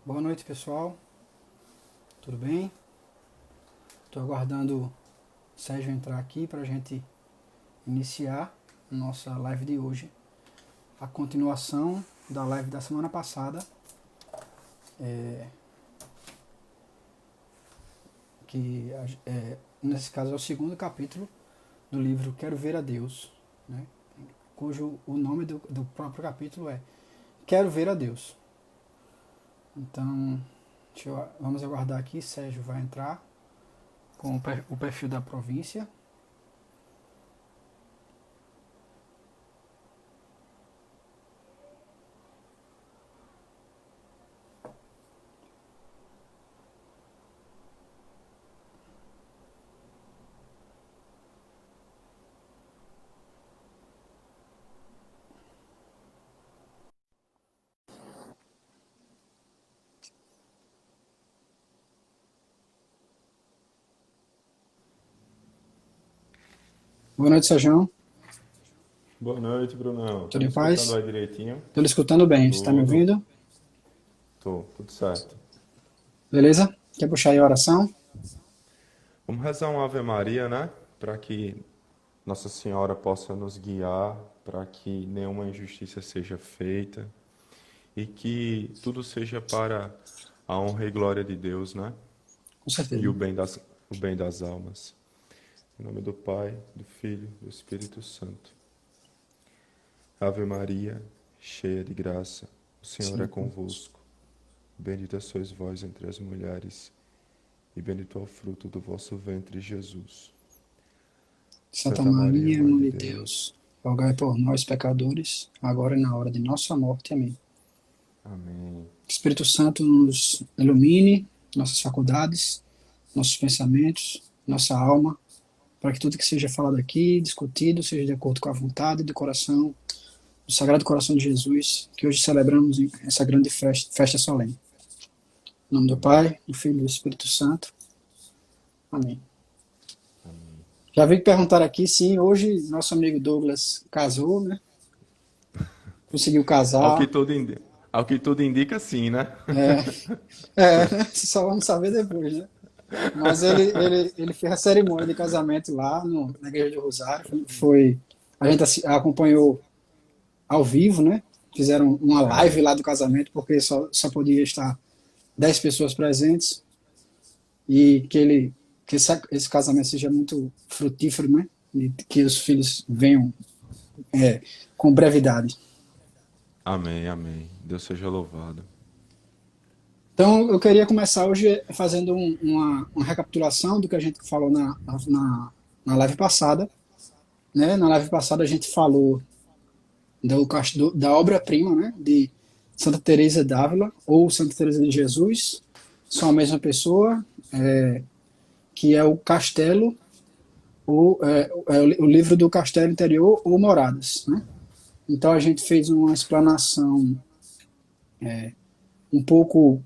Boa noite, pessoal. Tudo bem? Estou aguardando o Sérgio entrar aqui para a gente iniciar a nossa live de hoje. A continuação da live da semana passada, que nesse caso é o segundo capítulo do livro Quero Ver a Deus, né? Cujo o nome do próprio capítulo é Quero Ver a Deus. Então, vamos aguardar aqui. Sérgio vai entrar com o perfil da província. Boa noite, Sérgio. Boa noite, Brunão. Tá Tudo me em escutando paz? aí direitinho? Estou lhe escutando bem. Você está me Tudo. ouvindo? Tudo certo. Beleza? Quer puxar aí a oração? Vamos rezar uma Ave Maria, né? Para que Nossa Senhora possa nos guiar, para que nenhuma injustiça seja feita e que tudo seja para a honra e glória de Deus, né? Com E certeza. o bem das almas. Em nome do Pai, do Filho e do Espírito Santo. Ave Maria, cheia de graça, o Senhor é Sim. convosco. Bendita sois vós entre as mulheres, e bendito é o fruto do vosso ventre, Jesus. Santa Santa Maria, Maria, Mãe Mãe de de Deus. Deus, rogai por nós, pecadores, agora e na hora de nossa morte. Amém. Amém. Espírito Santo nos ilumine, nossas faculdades, nossos pensamentos, nossa alma, para que tudo que seja falado aqui, discutido, seja de acordo com a vontade do coração, do Sagrado Coração de Jesus, que hoje celebramos essa grande festa solene. Em nome do Amém. Pai, do Filho e do Espírito Santo. Amém. Amém. Já vi que perguntaram aqui, sim, hoje nosso amigo Douglas casou, né? Conseguiu Ao que casar. tudo indica, ao que tudo indica sim, né? Né? Só vamos saber depois, né? Mas ele fez a cerimônia de casamento lá na Igreja do Rosário. A gente acompanhou ao vivo, né? Fizeram uma live É. lá do casamento, porque só podia estar 10 pessoas presentes. E que esse casamento seja muito frutífero, né? E que os filhos venham com brevidade. Amém, amém. Deus seja louvado. Então, eu queria começar hoje fazendo uma recapitulação do que a gente falou na live passada. Né? Na live passada, a gente falou da obra-prima, né? De Santa Teresa d'Ávila, ou Santa Teresa de Jesus, são a mesma pessoa, que é o Castelo, o livro do Castelo Interior ou Moradas. Né? Então, a gente fez uma explanação um pouco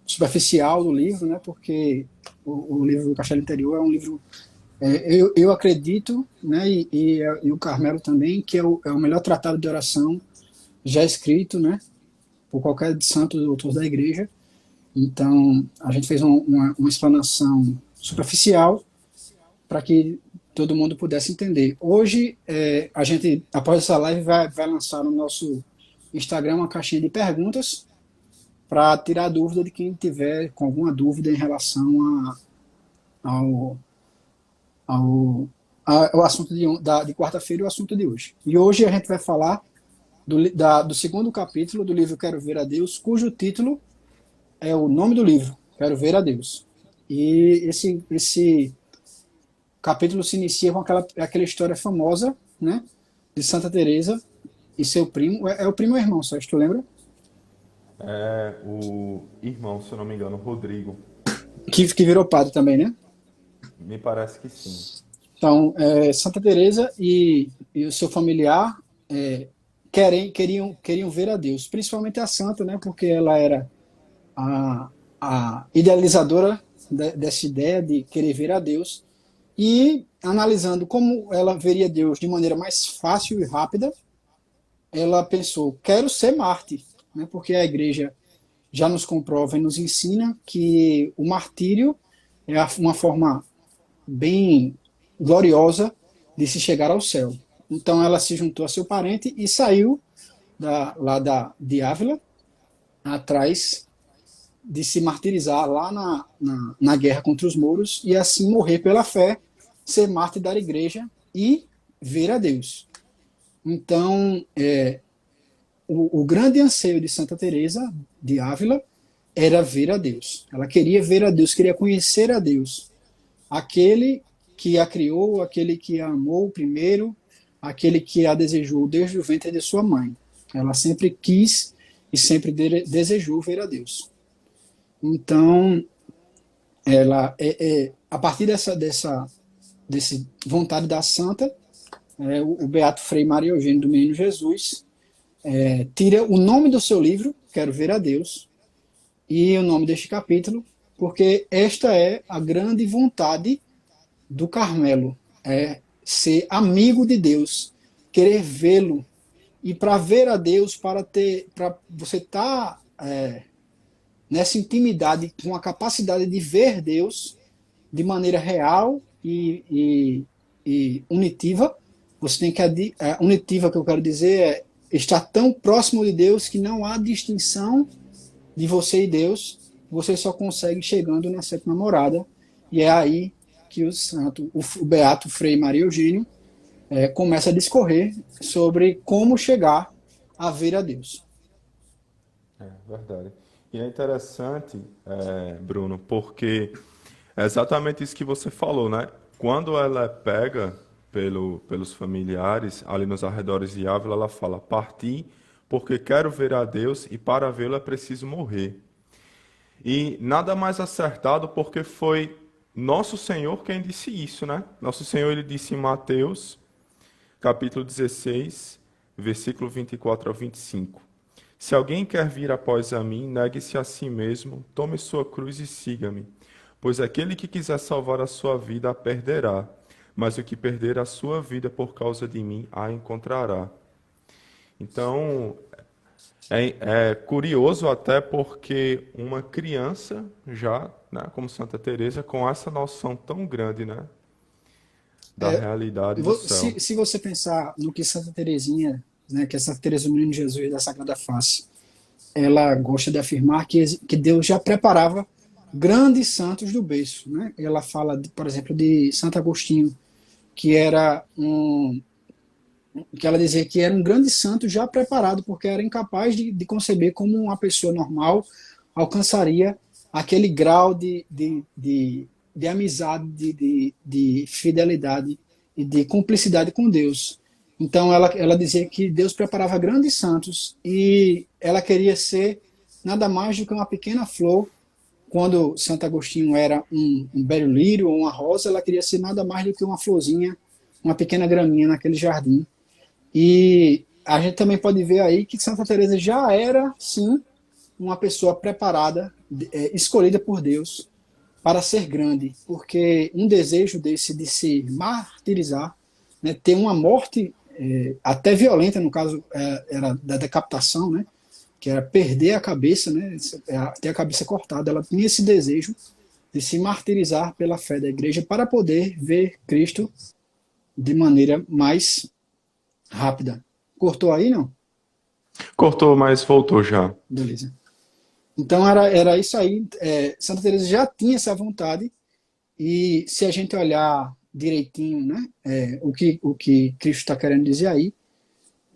superficial do livro, né? Porque o livro do Castelo Interior é um livro. Eu acredito, né, e o Carmelo também, que é o melhor tratado de oração já escrito, né, por qualquer santo doutor da igreja. Então, a gente fez uma explanação superficial para que todo mundo pudesse entender. Hoje, a gente, após essa live, vai lançar no nosso Instagram uma caixinha de perguntas para tirar a dúvida de quem tiver com alguma dúvida em relação ao, ao assunto de quarta-feira e o assunto de hoje. E hoje a gente vai falar do segundo capítulo do livro Quero Ver a Deus, cujo título é o nome do livro, Quero Ver a Deus. E esse capítulo se inicia com aquela história famosa, né, de Santa Teresa e seu primo. É o primo ou irmão, só tu lembra? É o irmão, se eu não me engano, Rodrigo. Que virou padre também, né? Me parece que sim. Então, Santa Teresa e o seu familiar queriam ver a Deus, principalmente a santa, né? Porque ela era a, a idealizadora dessa ideia de querer ver a Deus. E analisando como ela veria Deus de maneira mais fácil e rápida, ela pensou: quero ser Marte, né? Porque a igreja já nos comprova e nos ensina que o martírio é uma forma bem gloriosa de se chegar ao céu. Então ela se juntou a seu parente e saiu de Ávila atrás de se martirizar lá na guerra contra os mouros e assim morrer pela fé, ser mártir da igreja e ver a Deus. Então, o grande anseio de Santa Teresa de Ávila era ver a Deus. Ela queria ver a Deus, queria conhecer a Deus. Aquele que a criou, aquele que a amou primeiro, aquele que a desejou desde o ventre de sua mãe. Ela sempre quis e sempre desejou ver a Deus. Então, ela a partir desse vontade da santa, o Beato Frei Maria Eugênio do Menino Jesus tira o nome do seu livro, Quero Ver a Deus, e o nome deste capítulo, porque esta é a grande vontade do Carmelo, é ser amigo de Deus, querer vê-lo, e para ver a Deus, para você estar nessa intimidade, com a capacidade de ver Deus de maneira real e unitiva. Você tem que unitiva, que eu quero dizer, é estar tão próximo de Deus que não há distinção de você e Deus. Você só consegue chegando na sétima morada, e é aí que o Beato Frei Maria Eugênio começa a discorrer sobre como chegar a ver a Deus. É verdade. E é interessante, Bruno, porque é exatamente isso que você falou, né? Quando ela é pega pelos familiares ali nos arredores de Ávila, ela fala: parti porque quero ver a Deus e para vê-lo é preciso morrer. E nada mais acertado porque foi nosso Senhor quem disse isso, né? Nosso Senhor, ele disse em Mateus, capítulo 16, versículo 24 ao 25. Se alguém quer vir após a mim, negue-se a si mesmo, tome sua cruz e siga-me. Pois aquele que quiser salvar a sua vida a perderá, mas o que perder a sua vida por causa de mim a encontrará. Então, é curioso até porque uma criança já, né, como Santa Teresa, com essa noção tão grande, né, da realidade do céu. Se você pensar no que Santa Teresinha, né, que é Santa Teresa do Menino Jesus da Sagrada Face, ela gosta de afirmar que Deus já preparava grandes santos do berço, né? Ela fala, por exemplo, de Santo Agostinho, que que ela dizia que era um grande santo já preparado, porque era incapaz de conceber como uma pessoa normal alcançaria aquele grau de amizade, de fidelidade e de cumplicidade com Deus. Então ela dizia que Deus preparava grandes santos e ela queria ser nada mais do que uma pequena flor. Quando Santo Agostinho era um belo lírio ou uma rosa, ela queria ser nada mais do que uma florzinha, uma pequena graminha naquele jardim. E a gente também pode ver aí que Santa Teresa já era, sim, uma pessoa preparada, escolhida por Deus para ser grande, porque um desejo desse de se martirizar, né, ter uma morte até violenta, no caso era da decapitação, né, que era perder a cabeça, né, ter a cabeça cortada. Ela tinha esse desejo de se martirizar pela fé da igreja para poder ver Cristo de maneira mais rápida. Cortou aí, não? Cortou, mas voltou já. Beleza. Então era isso aí. Santa Teresa já tinha essa vontade, e se a gente olhar direitinho, né, o que Cristo está querendo dizer aí,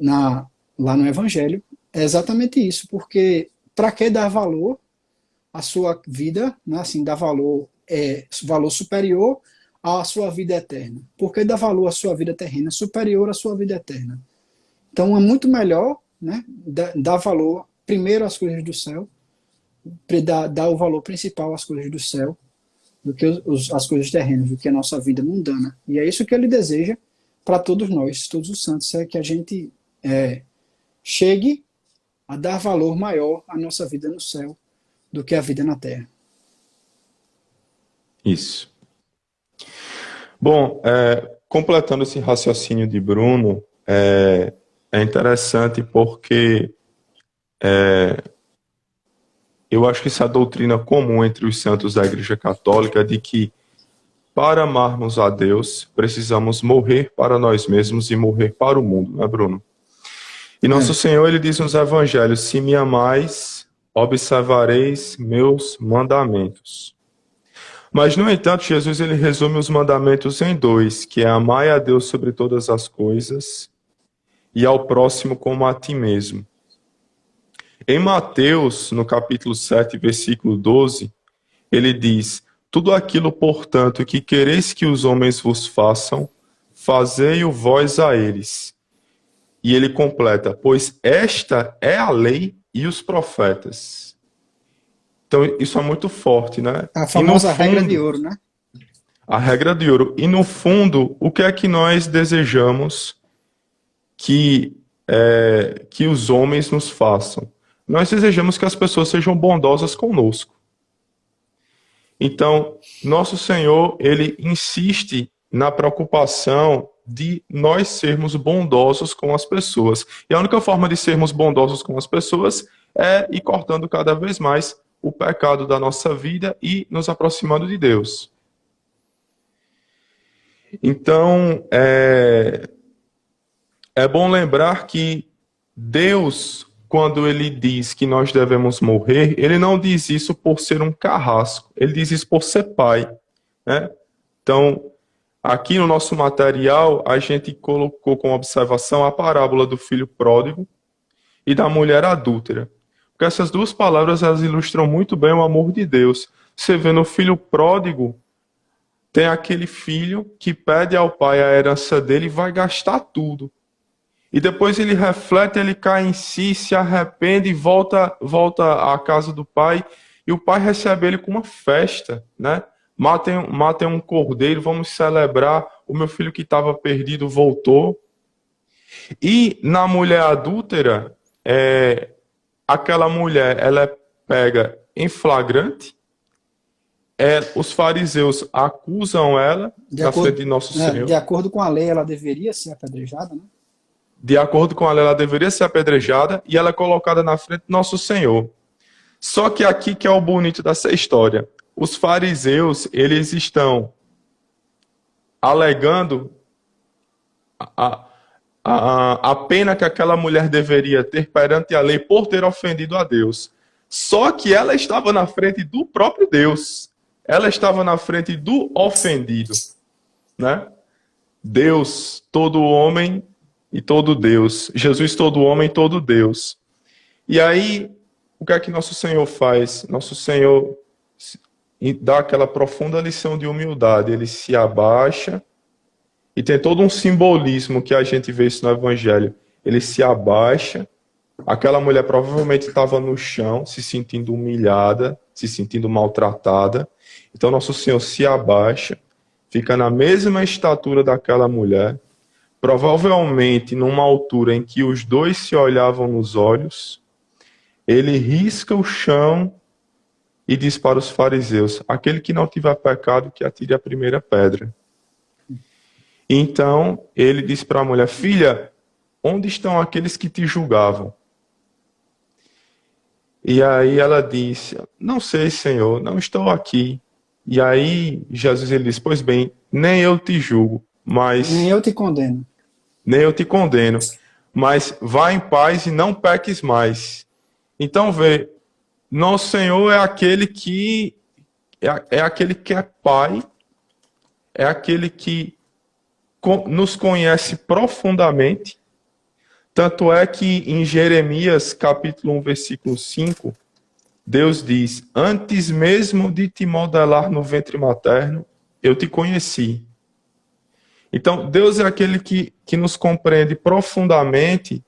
lá no Evangelho, é exatamente isso, porque para que dar valor à sua vida, né, assim, dar valor superior à sua vida eterna? Por que dar valor à sua vida terrena superior à sua vida eterna? Então é muito melhor, né, dar valor primeiro às coisas do céu, dar o valor principal às coisas do céu, do que as coisas terrenas, do que a nossa vida mundana. E é isso que ele deseja para todos nós, todos os santos, é que a gente chegue a dar valor maior à nossa vida no céu do que a vida na terra. Isso. Bom, completando esse raciocínio de Bruno, é interessante porque eu acho que essa doutrina comum entre os santos da Igreja Católica de que para amarmos a Deus, precisamos morrer para nós mesmos e morrer para o mundo, não é, Bruno? E nosso É, Senhor, ele diz nos evangelhos, se me amais, observareis meus mandamentos. Mas, no entanto, Jesus, ele resume os mandamentos em dois, que é amar a Deus sobre todas as coisas e ao próximo como a ti mesmo. Em Mateus, no capítulo 7, versículo 12, ele diz, tudo aquilo, portanto, que quereis que os homens vos façam, fazei-o vós a eles. E ele completa, pois esta é a lei e os profetas. Então, isso é muito forte, né? a E no famosa regra de fundo, ouro, né? a regra de ouro. E no fundo, o que é que nós desejamos que os homens nos façam? Nós desejamos que as pessoas sejam bondosas conosco. Então, nosso Senhor, ele insiste na preocupação de nós sermos bondosos com as pessoas. E a única forma de sermos bondosos com as pessoas é ir cortando cada vez mais o pecado da nossa vida e nos aproximando de Deus. Então, é bom lembrar que Deus, quando ele diz que nós devemos morrer, ele não diz isso por ser um carrasco, ele diz isso por ser pai, né? Então, aqui no nosso material, a gente colocou como observação a parábola do filho pródigo e da mulher adúltera. Porque essas duas palavras, elas ilustram muito bem o amor de Deus. Você vê no filho pródigo, tem aquele filho que pede ao pai a herança dele e vai gastar tudo. E depois ele reflete, ele cai em si, se arrepende e volta à casa do pai. E o pai recebe ele com uma festa, né? Matem um cordeiro, vamos celebrar. O meu filho que estava perdido voltou. E na mulher adúltera, aquela mulher, ela é pega em flagrante. Os fariseus acusam ela De na frente acordo, de nosso de Senhor. acordo com a lei, ela deveria ser apedrejada, né? De acordo com a lei, ela deveria ser apedrejada e ela é colocada na frente do nosso Senhor. Só que aqui que é o bonito dessa história. Os fariseus, eles estão alegando a pena que aquela mulher deveria ter perante a lei por ter ofendido a Deus. Só que ela estava na frente do próprio Deus. Ela estava na frente do ofendido, né? Deus, todo homem e todo Deus. Jesus, todo homem e todo Deus. E aí, o que é que nosso Senhor faz? Nosso Senhor dá aquela profunda lição de humildade. Ele se abaixa e tem todo um simbolismo que a gente vê isso no Evangelho. Ele se abaixa. Aquela mulher provavelmente estava no chão, se sentindo humilhada, se sentindo maltratada. Então, nosso Senhor se abaixa, fica na mesma estatura daquela mulher, provavelmente numa altura em que os dois se olhavam nos olhos. Ele risca o chão e diz para os fariseus, aquele que não tiver pecado, que atire a primeira pedra. Então, ele diz para a mulher, filha, onde estão aqueles que te julgavam? E aí ela disse, não sei, Senhor, não estou aqui. E aí Jesus ele diz, pois bem, nem eu te julgo, Nem eu te condeno. nem eu te condeno, mas vá em paz e não peques mais. Então vê, nosso Senhor é aquele que aquele que é pai, é aquele que nos conhece profundamente. Tanto é que em Jeremias, capítulo 1, versículo 5, Deus diz, antes mesmo de te modelar no ventre materno, eu te conheci. Então, Deus é aquele que nos compreende profundamente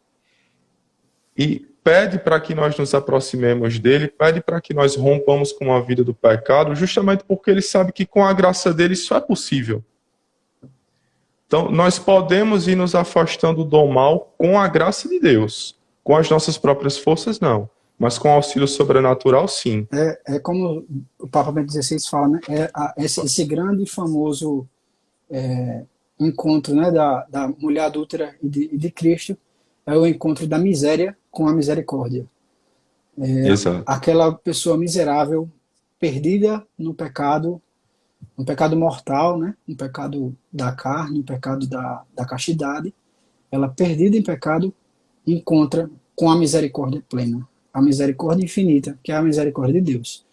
e pede para que nós nos aproximemos dele, pede para que nós rompamos com a vida do pecado, justamente porque ele sabe que com a graça dele isso é possível. Então, nós podemos ir nos afastando do mal com a graça de Deus. Com as nossas próprias forças, não. Mas com auxílio sobrenatural, sim. É como o Papa Bento XVI fala, né? Esse grande e famoso encontro, né, da mulher adúltera e de Cristo é o encontro da miséria com a misericórdia. Exato. Aquela pessoa miserável, perdida no pecado mortal, né? No pecado da carne, no pecado da castidade, ela perdida em pecado encontra com a misericórdia plena, a misericórdia infinita, que é a misericórdia de Deus.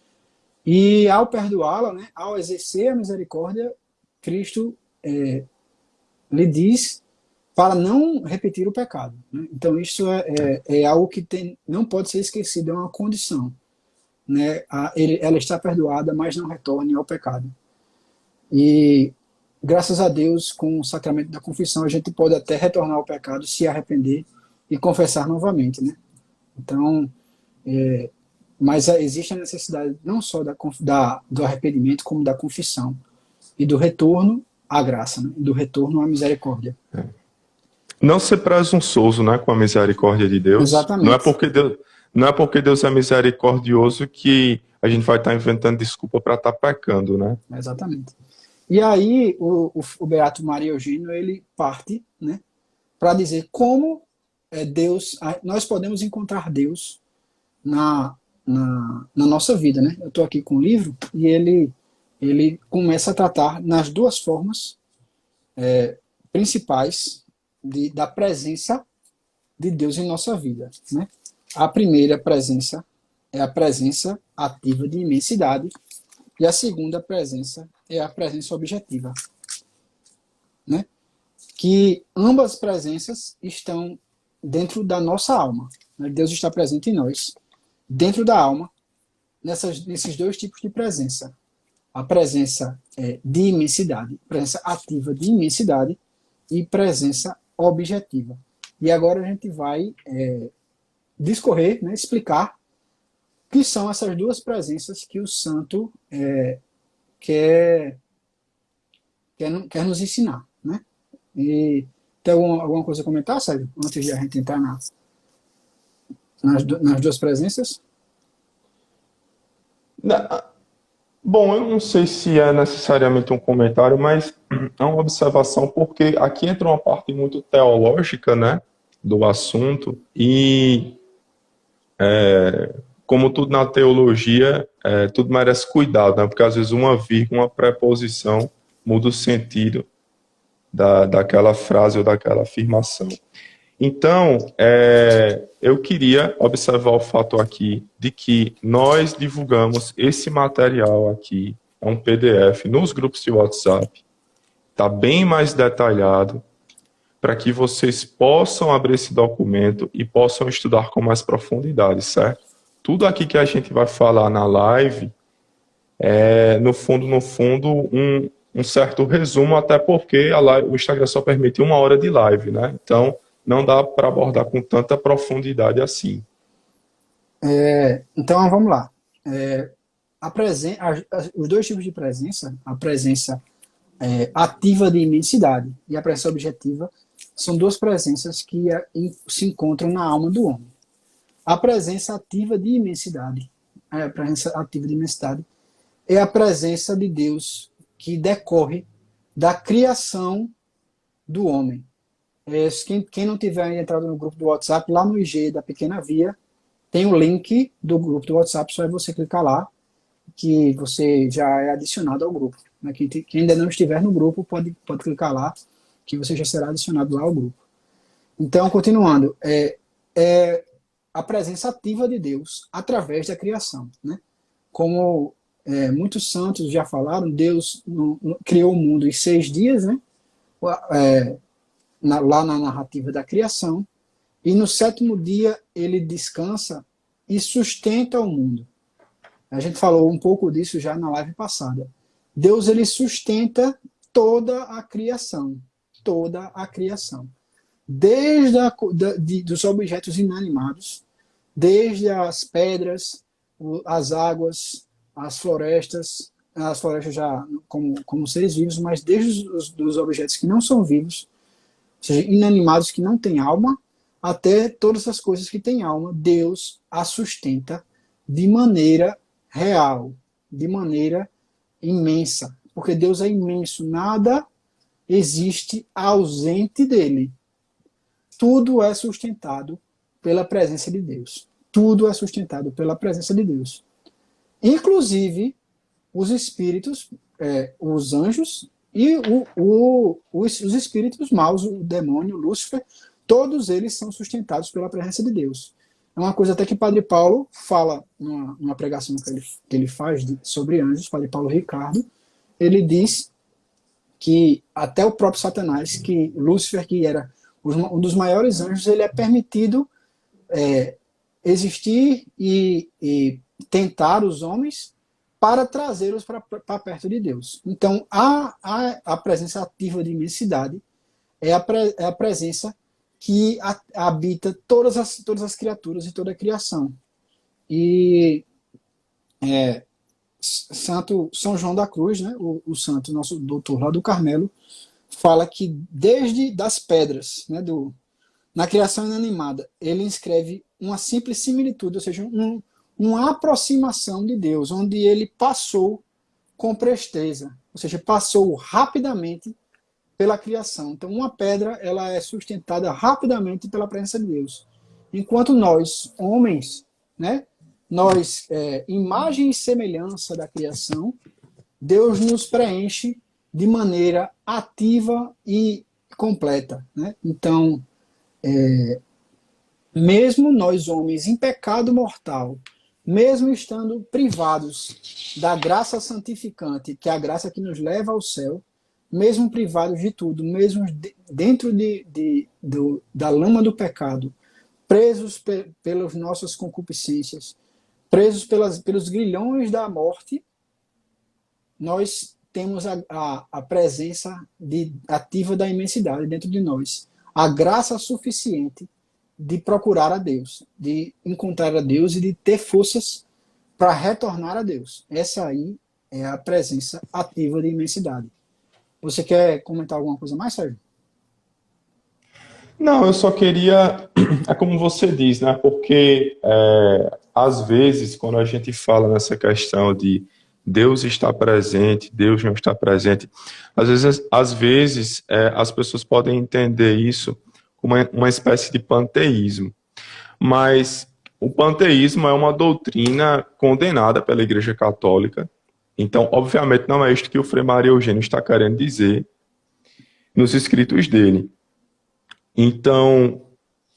E ao perdoá-la, né, ao exercer a misericórdia, Cristo lhe diz para não repetir o pecado. Né? Então isso é algo que não pode ser esquecido, é uma condição. Né? Ela está perdoada, mas não retorne ao pecado. E graças a Deus, com o sacramento da confissão, a gente pode até retornar ao pecado, se arrepender e confessar novamente. Né? Então, mas existe a necessidade não só do arrependimento, como da confissão e do retorno à graça, né? Do retorno à misericórdia. Não ser presunçoso, né, com a misericórdia de Deus. Exatamente. Não é porque Deus é misericordioso que a gente vai estar inventando desculpa para estar pecando, né? Exatamente. E aí o Beato Maria Eugênio, ele parte, né, para dizer como Deus, nós podemos encontrar Deus na nossa vida, né? Eu estou aqui com o livro e ele começa a tratar nas duas formas principais da presença de Deus em nossa vida, né? A primeira presença é a presença ativa de imensidade e a segunda presença é a presença objetiva, né? Que ambas presenças estão dentro da nossa alma, né? Deus está presente em nós, dentro da alma, nesses dois tipos de presença. A presença de imensidade, presença ativa de imensidade e presença objetiva. E agora a gente vai discorrer, né, explicar o que são essas duas presenças que o santo quer nos ensinar. Né? E tem alguma coisa a comentar, Sérgio, antes de a gente entrar nas duas presenças? Bom, eu não sei se é necessariamente um comentário, mas é uma observação, porque aqui entra uma parte muito teológica, né, do assunto, e como tudo na teologia, tudo merece cuidado, né, porque às vezes uma vírgula, uma preposição muda o sentido daquela frase ou daquela afirmação. Então, eu queria observar o fato aqui de que nós divulgamos esse material aqui, é um PDF, nos grupos de WhatsApp, está bem mais detalhado, para que vocês possam abrir esse documento e possam estudar com mais profundidade, certo? Tudo aqui que a gente vai falar na live no fundo, um certo resumo, até porque o Instagram só permite 1 hora de live, né? Então, não dá para abordar com tanta profundidade assim. Então, vamos lá. Os dois tipos de presença, a presença ativa de imensidade e a presença objetiva, são duas presenças que se encontram na alma do homem. A presença ativa de imensidade, é a presença de Deus que decorre da criação do homem. Quem não tiver entrado no grupo do WhatsApp, lá no IG da Pequena Via, tem o link do grupo do WhatsApp, só é você clicar lá, que você já é adicionado ao grupo. Né? Quem ainda não estiver no grupo, pode clicar lá, que você já será adicionado lá ao grupo. Então, continuando, a presença ativa de Deus através da criação. Né? Como muitos santos já falaram, Deus criou o mundo em 6 dias, né? Lá na narrativa da criação, e no 7º dia ele descansa e sustenta o mundo. A gente falou um pouco disso já na live passada. Deus, ele sustenta toda a criação, desde dos objetos inanimados, desde as pedras, as águas, as florestas já como seres vivos, mas desde os objetos que não são vivos, ou seja, inanimados que não têm alma, até todas as coisas que têm alma, Deus a sustenta de maneira real, de maneira imensa, porque Deus é imenso, nada existe ausente dele. Tudo é sustentado pela presença de Deus. tudo é sustentado pela presença de Deus. Inclusive os espíritos, os anjos e os espíritos maus, o demônio, Lúcifer, todos eles são sustentados pela presença de Deus. É uma coisa até que Padre Paulo fala numa pregação que ele faz sobre anjos, Padre Paulo Ricardo, ele diz que até o próprio Satanás, que Lúcifer, que era um dos maiores anjos, ele é permitido existir e tentar os homens para trazê-los para perto de Deus. Então, a presença ativa de imensidade é a presença que habita todas as criaturas e toda a criação. E São João da Cruz, né, o santo, nosso doutor lá do Carmelo, fala que desde das pedras, né, na criação inanimada, ele inscreve uma simples similitude, ou seja, uma aproximação de Deus, onde ele passou com presteza, ou seja, passou rapidamente pela criação. Então, uma pedra, ela é sustentada rapidamente pela presença de Deus. Enquanto nós, homens, né, nós, imagem e semelhança da criação, Deus nos preenche de maneira ativa e completa, né? Então, mesmo nós, homens, em pecado mortal, mesmo estando privados da graça santificante, que é a graça que nos leva ao céu, mesmo privados de tudo, mesmo dentro da lama do pecado, presos pelas nossas concupiscências, presos pelos grilhões da morte, nós temos a presença ativa da imensidade dentro de nós. A graça suficiente de procurar a Deus, de encontrar a Deus e de ter forças para retornar a Deus. Essa aí é a presença ativa de imensidade. Você quer comentar alguma coisa mais, Sérgio? Não, eu só queria, é como você diz, né? Porque às vezes, quando a gente fala nessa questão de Deus está presente, Deus não está presente, às vezes as pessoas podem entender isso como uma espécie de panteísmo. Mas o panteísmo é uma doutrina condenada pela Igreja Católica. Então, obviamente, não é isto que o Frei Maria Eugênio está querendo dizer nos escritos dele. Então,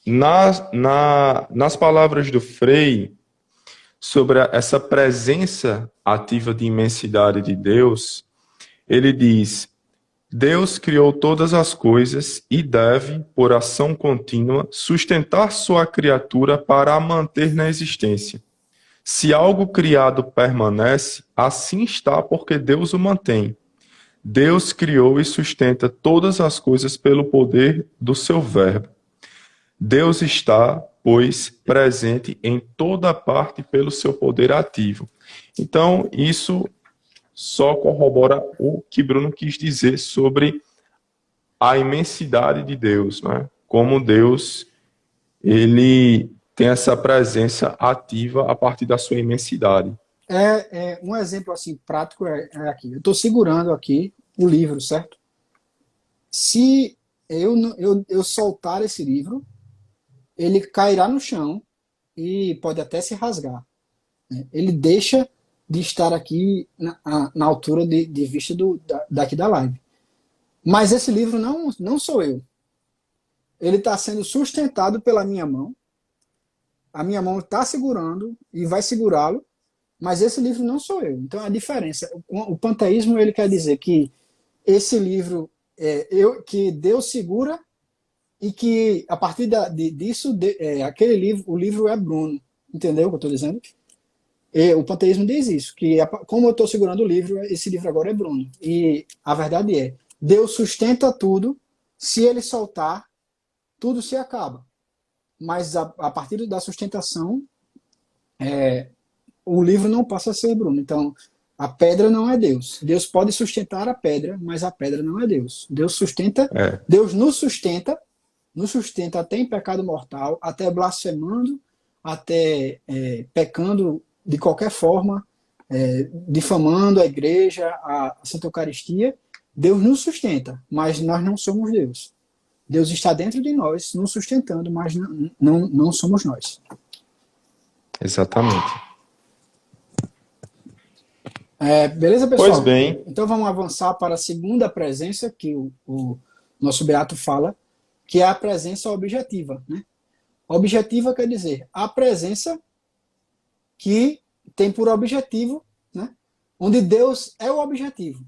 nas palavras do Frei, sobre essa presença ativa de imensidade de Deus, ele diz: Deus criou todas as coisas e deve, por ação contínua, sustentar sua criatura para a manter na existência. Se algo criado permanece, assim está porque Deus o mantém. Deus criou e sustenta todas as coisas pelo poder do seu verbo. Deus está, pois, presente em toda parte pelo seu poder ativo. Então, isso só corrobora o que Bruno quis dizer sobre a imensidade de Deus, né? Como Deus, ele tem essa presença ativa a partir da sua imensidade. Um exemplo assim prático é aqui. Eu estou segurando aqui o livro, certo? Se eu soltar esse livro, ele cairá no chão e pode até se rasgar, né? Ele deixa de estar aqui na altura de vista daqui da live. Mas esse livro não sou eu. Ele está sendo sustentado pela minha mão. A minha mão está segurando e vai segurá-lo, mas esse livro não sou eu. Então, a diferença, o panteísmo, ele quer dizer que esse livro, que Deus segura e que, a partir disso, aquele livro, o livro é Bruno. Entendeu o que eu estou dizendo? O panteísmo diz isso, que como eu estou segurando o livro, esse livro agora é Bruno. E a verdade é, Deus sustenta tudo, se ele soltar, tudo se acaba. Mas a partir da sustentação, o livro não passa a ser Bruno. Então, a pedra não é Deus. Deus pode sustentar a pedra, mas a pedra não é Deus. Deus sustenta, Deus nos sustenta até em pecado mortal, até blasfemando, até pecando de qualquer forma, difamando a igreja, a Santa Eucaristia. Deus nos sustenta, mas nós não somos Deus. Deus está dentro de nós, nos sustentando, mas não somos nós. Exatamente. Beleza, Pois pessoal? bem, Então vamos avançar para a segunda presença que o nosso Beato fala, que é a presença objetiva, né? Objetiva quer dizer a presença que tem por objetivo, né? Onde Deus é o objetivo.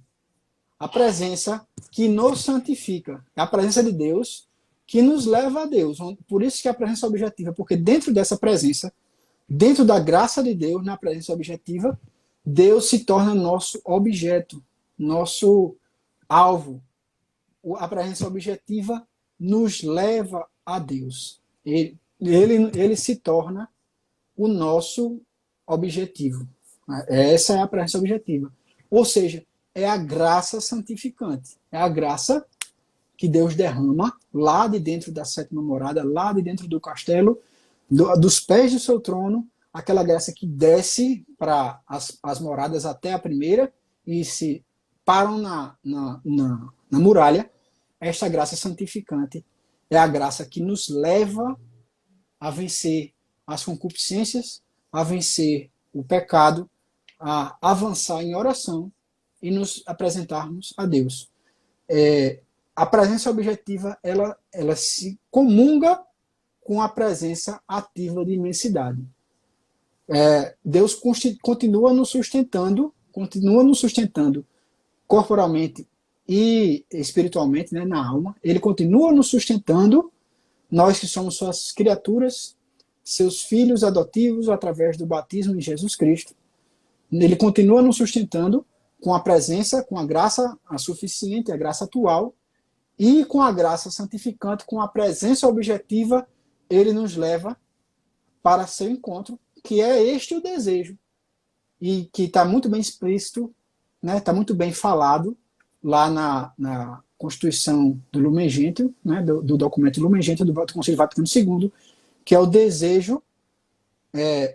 A presença que nos santifica. É a presença de Deus que nos leva a Deus. Por isso que a presença objetiva, porque dentro dessa presença, dentro da graça de Deus, na presença objetiva, Deus se torna nosso objeto, nosso alvo. A presença objetiva nos leva a Deus. Ele se torna o nosso objetivo. Essa é a presença objetiva. Ou seja, é a graça santificante. É a graça que Deus derrama lá de dentro da sétima morada, lá de dentro do castelo, dos pés do seu trono, aquela graça que desce para as moradas até a primeira e se param na muralha. Esta graça santificante é a graça que nos leva a vencer as concupiscências, a vencer o pecado, a avançar em oração e nos apresentarmos a Deus. A presença objetiva, ela se comunga com a presença ativa de imensidade. Deus continua nos sustentando corporalmente e espiritualmente, né, na alma. Ele continua nos sustentando, nós que somos suas criaturas, seus filhos adotivos através do batismo em Jesus Cristo. Ele continua nos sustentando com a presença, com a graça suficiente, a graça atual, e com a graça santificante, com a presença objetiva, ele nos leva para seu encontro, que é este o desejo, e que está muito bem explícito, né, está muito bem falado lá na Constituição do Lumen Gentium, né, do documento Lumen Gentium do Concílio Vaticano II, que é o desejo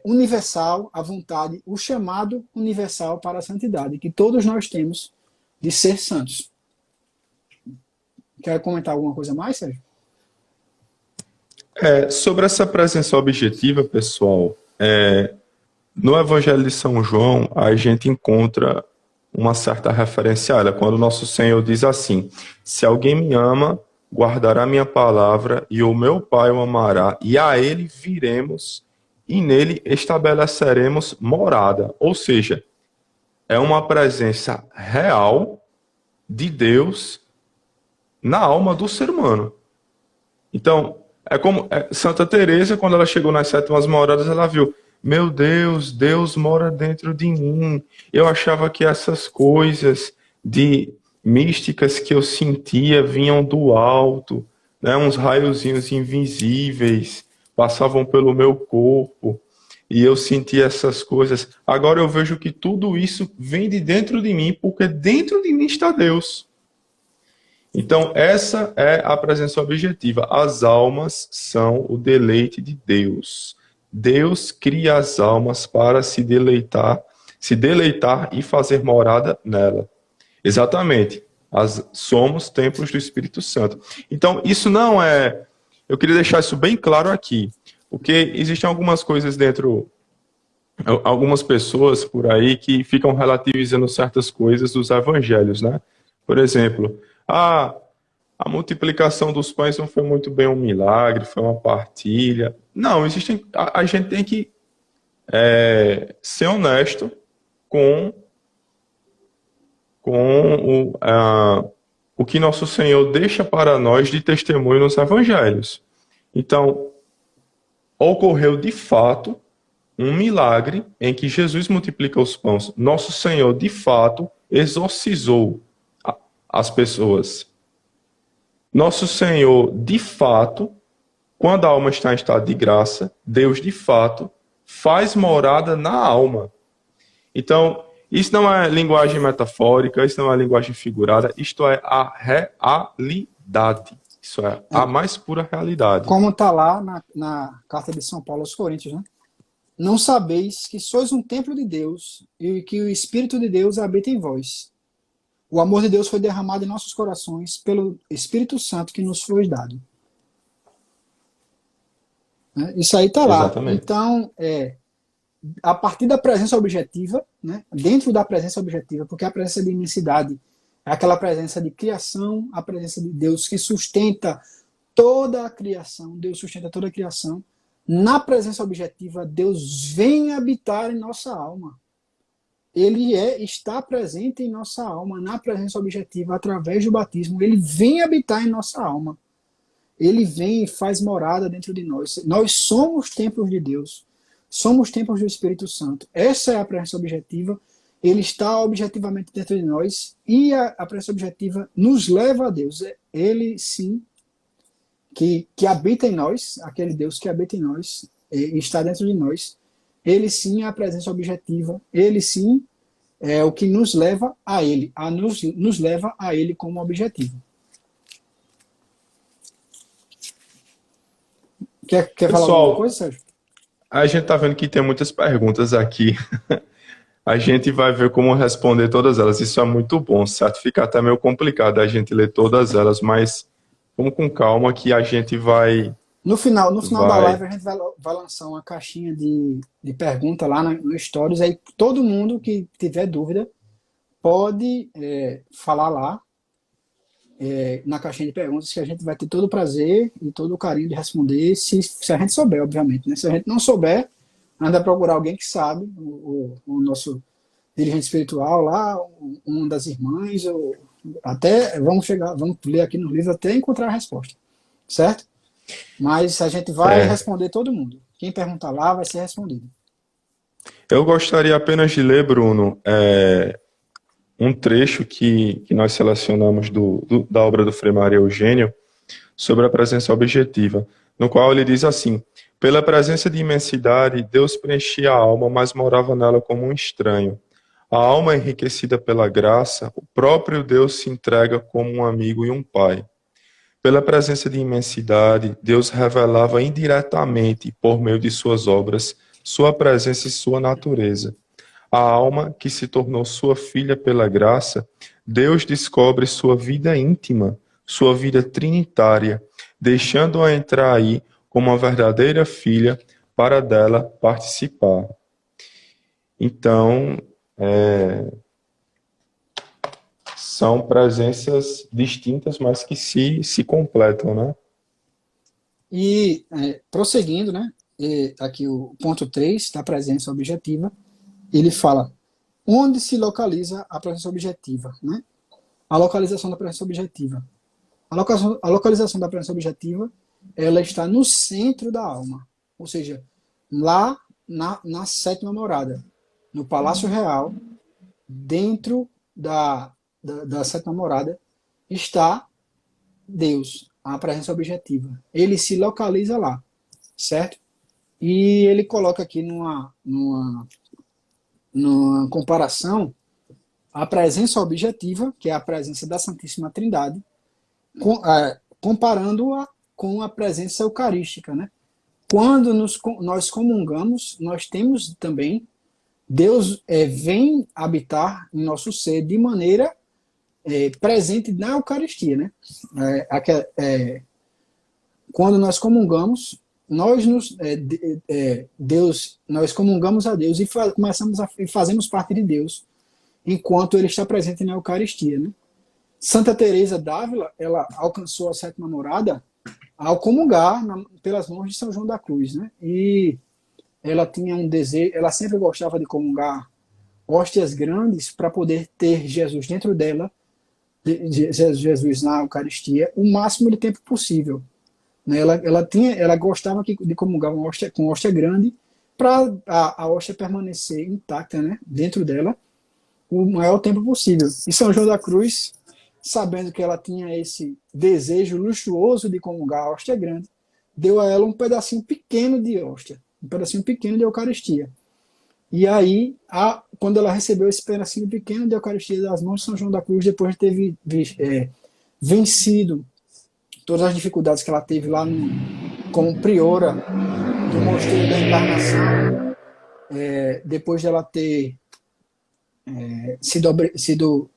universal, a vontade, o chamado universal para a santidade, que todos nós temos de ser santos. Quer comentar alguma coisa mais, Sérgio? sobre essa presença objetiva, pessoal, no Evangelho de São João, a gente encontra uma certa referência a ela, quando nosso Senhor diz assim: se alguém me ama, guardará minha palavra, e o meu Pai o amará, e a ele viremos, e nele estabeleceremos morada. Ou seja, é uma presença real de Deus na alma do ser humano. Então, é como Santa Teresa, quando ela chegou nas sétimas moradas, ela viu: meu Deus, Deus mora dentro de mim. Eu achava que essas coisas de místicas que eu sentia vinham do alto, né? Uns raiozinhos invisíveis passavam pelo meu corpo e eu sentia essas coisas. Agora eu vejo que tudo isso vem de dentro de mim, porque dentro de mim está Deus. Então, essa é a presença objetiva. As almas são o deleite de Deus. Deus cria as almas para se deleitar e fazer morada nela. Exatamente. Somos templos do Espírito Santo. Então, isso não é... Eu queria deixar isso bem claro aqui, porque existem algumas coisas dentro... Algumas pessoas por aí que ficam relativizando certas coisas dos evangelhos, né? Por exemplo, a multiplicação dos pães não foi muito bem um milagre, foi uma partilha. Não, a gente tem que ser honesto com o que nosso Senhor deixa para nós de testemunho nos evangelhos. Então, ocorreu de fato um milagre em que Jesus multiplica os pães. Nosso Senhor, de fato, exorcizou as pessoas. Nosso Senhor, de fato, quando a alma está em estado de graça, Deus, de fato, faz morada na alma. Então, isso não é linguagem metafórica, isso não é linguagem figurada, isto é a realidade. Isso é a mais pura realidade. Como está lá na carta de São Paulo aos Coríntios, né? Não sabeis que sois um templo de Deus e que o Espírito de Deus habita em vós. O amor de Deus foi derramado em nossos corações pelo Espírito Santo que nos foi dado. Isso aí está lá. Exatamente. Então, a partir da presença objetiva, né, dentro da presença objetiva, porque a presença de imensidade é aquela presença de criação, a presença de Deus que sustenta toda a criação, Deus sustenta toda a criação. Na presença objetiva, Deus vem habitar em nossa alma. Ele está presente em nossa alma, na presença objetiva, através do batismo. Ele vem habitar em nossa alma. Ele vem e faz morada dentro de nós. Nós somos templos de Deus. Somos templos do Espírito Santo. Essa é a presença objetiva. Ele está objetivamente dentro de nós. E a presença objetiva nos leva a Deus. Ele, sim, que habita em nós, aquele Deus que habita em nós, está dentro de nós. Ele, sim, é a presença objetiva. Ele, sim, é o que nos leva a Ele. Nos leva a Ele como objetivo. Quer falar alguma coisa, Sérgio? A gente tá vendo que tem muitas perguntas aqui. A gente vai ver como responder todas elas. Isso é muito bom, certo? Fica até meio complicado a gente ler todas elas, mas vamos com calma que a gente vai... No final da live, a gente vai lançar uma caixinha de pergunta lá no Stories. Aí todo mundo que tiver dúvida pode falar lá na caixinha de perguntas, que a gente vai ter todo o prazer e todo o carinho de responder, se a gente souber, obviamente. Né? Se a gente não souber, anda procurar alguém que sabe, o nosso dirigente espiritual lá, uma das irmãs, ou até vamos ler aqui no livro até encontrar a resposta, certo? Mas a gente vai responder todo mundo. Quem perguntar lá vai ser respondido. Eu gostaria apenas de ler, Bruno, um trecho que nós selecionamos da obra do Frei Maria Eugênio sobre a presença objetiva, no qual ele diz assim: pela presença de imensidade, Deus preenchia a alma, mas morava nela como um estranho. A alma enriquecida pela graça, o próprio Deus se entrega como um amigo e um pai. Pela presença de imensidade, Deus revelava indiretamente, por meio de suas obras, sua presença e sua natureza. A alma, que se tornou sua filha pela graça, Deus descobre sua vida íntima, sua vida trinitária, deixando-a entrar aí como uma verdadeira filha para dela participar. Então, são presenças distintas, mas que se completam, né? E prosseguindo, né? Aqui o ponto 3 da presença objetiva, ele fala onde se localiza a presença objetiva, né? A localização da presença objetiva. A localização da presença objetiva, ela está no centro da alma, ou seja, lá na sétima morada, no Palácio Real, dentro da sétima morada, está Deus, a presença objetiva. Ele se localiza lá, certo? E ele coloca aqui numa comparação a presença objetiva, que é a presença da Santíssima Trindade, comparando-a com a presença eucarística, né? Quando nós comungamos, nós temos também Deus vem habitar em nosso ser de maneira presente na Eucaristia, né? Quando nós comungamos, nós comungamos a Deus e fazemos parte de Deus, enquanto Ele está presente na Eucaristia, né? Santa Teresa d'Ávila, ela alcançou a sétima morada ao comungar pelas mãos de São João da Cruz, né? E ela tinha um desejo, ela sempre gostava de comungar hóstias grandes para poder ter Jesus dentro dela, Jesus na Eucaristia, o máximo de tempo possível. Né? Ela gostava de comungar com hóstia grande para a hóstia permanecer intacta, né? Dentro dela o maior tempo possível. E São João da Cruz, sabendo que ela tinha esse desejo luxuoso de comungar a hóstia grande, deu a ela um pedacinho pequeno de hóstia, um pedacinho pequeno de Eucaristia. E aí, quando ela recebeu esse pedacinho pequeno de Eucaristia das mãos de São João da Cruz, depois de ter vencido todas as dificuldades que ela teve lá como priora do Mosteiro da Encarnação, depois de ela ter sido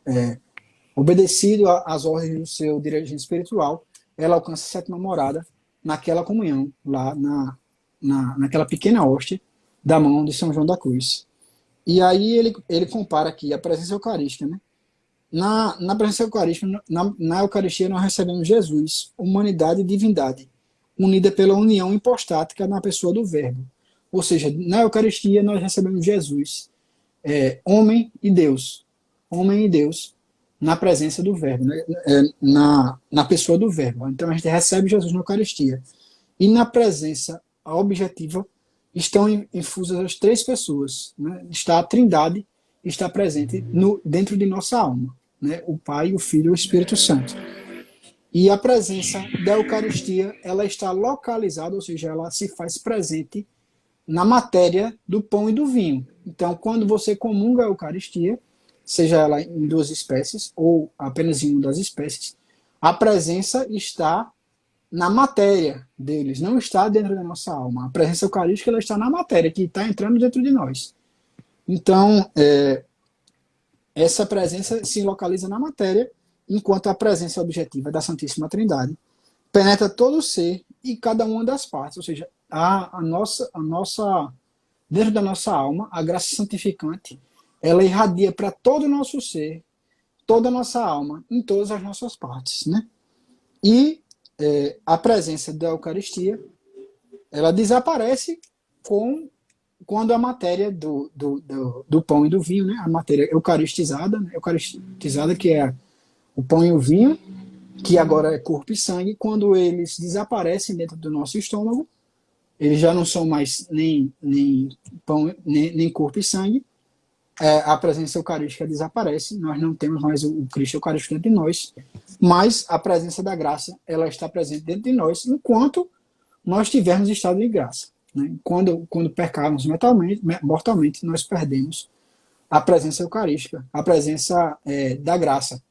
obedecido às ordens do seu dirigente espiritual, ela alcança a sétima morada naquela comunhão, lá naquela pequena hóstia, da mão de São João da Cruz. E aí ele compara aqui a presença eucarística, né? Na presença eucarística, na Eucaristia, nós recebemos Jesus, humanidade e divindade, unida pela união hipostática na pessoa do Verbo. Ou seja, na Eucaristia, nós recebemos Jesus, homem e Deus, na presença do Verbo, né? Na pessoa do Verbo. Então, a gente recebe Jesus na Eucaristia. E na presença objetiva estão infusas as três pessoas, né? Está a Trindade, está presente dentro de nossa alma, né? O Pai, o Filho e o Espírito Santo. E a presença da Eucaristia, ela está localizada, ou seja, ela se faz presente na matéria do pão e do vinho. Então, quando você comunga a Eucaristia, seja ela em duas espécies ou apenas em uma das espécies, a presença está na matéria deles, não está dentro da nossa alma. A presença eucarística, ela está na matéria, que está entrando dentro de nós. Então, essa presença se localiza na matéria, enquanto a presença objetiva da Santíssima Trindade penetra todo o ser e cada uma das partes, ou seja, a nossa dentro da nossa alma, a graça santificante, ela irradia para todo o nosso ser, toda a nossa alma, em todas as nossas partes, né? E a presença da Eucaristia, ela desaparece quando a matéria do pão e do vinho, né? A matéria eucaristizada, né? Eucaristizada, que é o pão e o vinho, que agora é corpo e sangue, quando eles desaparecem dentro do nosso estômago, eles já não são mais nem pão, nem corpo e sangue, a presença eucarística desaparece, nós não temos mais o Cristo Eucarístico dentro de nós, mas a presença da graça, ela está presente dentro de nós, enquanto nós tivermos estado de graça, né? Quando pecarmos mortalmente, nós perdemos a presença eucarística, a presença da graça.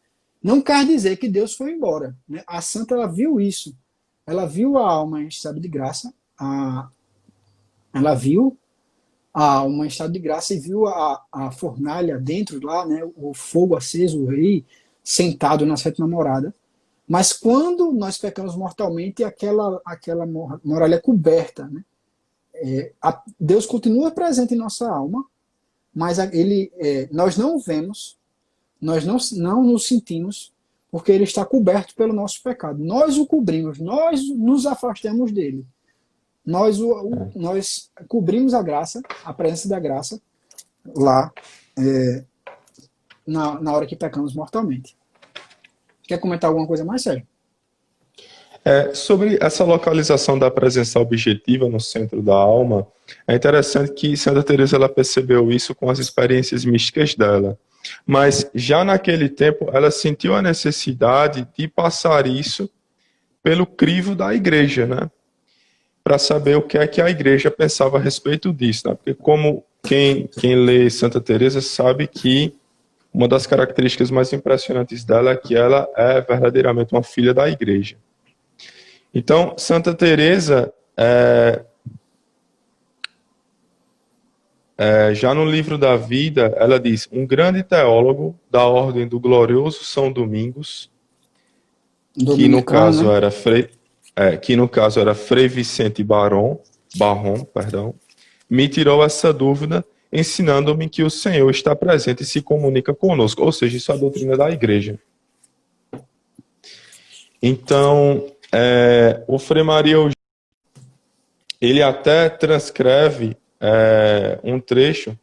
Não quer dizer que Deus foi embora, né? A santa, ela viu isso, ela viu a alma em estado de graça, ela viu a alma em estado de graça e viu a fornalha dentro lá, né? O fogo aceso, o rei sentado na sétima morada. Mas quando nós pecamos mortalmente, aquela muralha é coberta, né? Deus continua presente em nossa alma, mas nós não o vemos, nós não nos sentimos, porque ele está coberto pelo nosso pecado. Nós o cobrimos, nós nos afastamos dele. Nós cobrimos a graça, a presença da graça, lá, na hora que pecamos mortalmente. Quer comentar alguma coisa mais, Sérgio? Sobre essa localização da presença objetiva no centro da alma, é interessante que Santa Teresa ela percebeu isso com as experiências místicas dela. Mas já naquele tempo ela sentiu a necessidade de passar isso pelo crivo da igreja, né? Para saber o que é que a igreja pensava a respeito disso, né? Porque como quem lê Santa Teresa sabe que uma das características mais impressionantes dela é que ela é verdadeiramente uma filha da igreja. Então, Santa Teresa, já no livro da vida, ela diz, um grande teólogo da ordem do glorioso São Domingos, que no caso era Frei Vicente Barron, me tirou essa dúvida, ensinando-me que o Senhor está presente e se comunica conosco. Ou seja, isso é a doutrina da igreja. Então, o Frei Maria Eugênio, ele até transcreve um trecho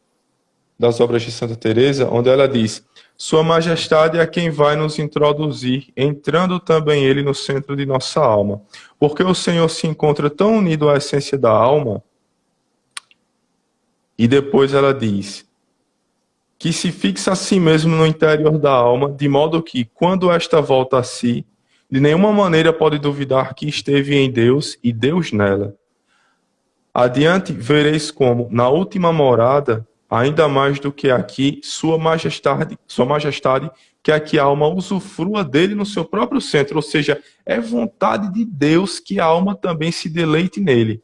das obras de Santa Teresa, onde ela diz: Sua Majestade é quem vai nos introduzir, entrando também ele no centro de nossa alma, porque o Senhor se encontra tão unido à essência da alma. E depois ela diz que se fixa a si mesmo no interior da alma, de modo que, quando esta volta a si, de nenhuma maneira pode duvidar que esteve em Deus e Deus nela. Adiante vereis como, na última morada, ainda mais do que aqui, Sua Majestade quer que a alma usufrua dele no seu próprio centro, ou seja, é vontade de Deus que a alma também se deleite nele.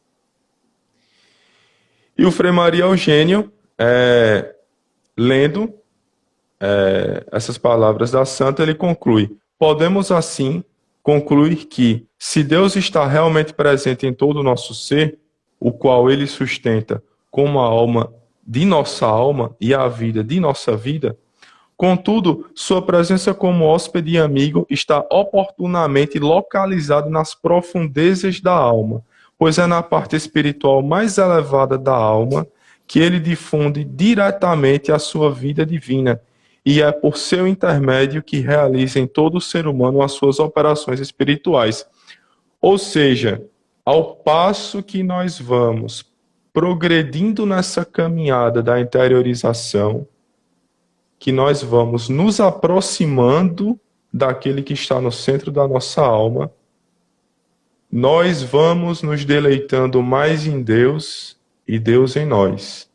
E o Frei Maria Eugênio, lendo essas palavras da santa, ele conclui: podemos assim concluir que, se Deus está realmente presente em todo o nosso ser, o qual ele sustenta, como a alma de nossa alma e a vida de nossa vida. Contudo, sua presença como hóspede e amigo está oportunamente localizado nas profundezas da alma, pois é na parte espiritual mais elevada da alma que ele difunde diretamente a sua vida divina, e é por seu intermédio que realiza em todo o ser humano as suas operações espirituais. Ou seja, ao passo que nós vamos progredindo nessa caminhada da interiorização, que nós vamos nos aproximando daquele que está no centro da nossa alma, nós vamos nos deleitando mais em Deus e Deus em nós.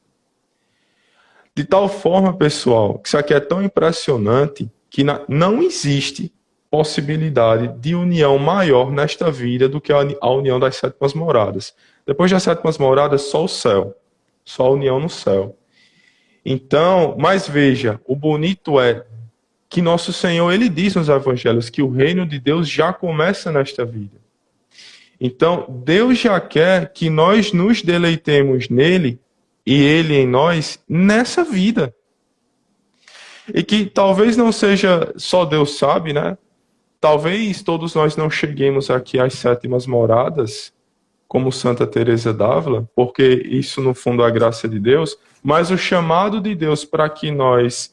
De tal forma, pessoal, que isso aqui é tão impressionante que não existe possibilidade de união maior nesta vida do que a união das sétimas moradas. Depois das sétimas moradas, só o céu, só a união no céu. Então, mas veja, o bonito é que nosso Senhor, ele diz nos evangelhos que o reino de Deus já começa nesta vida. Então, Deus já quer que nós nos deleitemos nele e ele em nós nessa vida. E que talvez não seja só Deus sabe, né? Talvez todos nós não cheguemos aqui às sétimas moradas, como Santa Teresa d'Ávila, porque isso no fundo é a graça de Deus, mas o chamado de Deus para que nós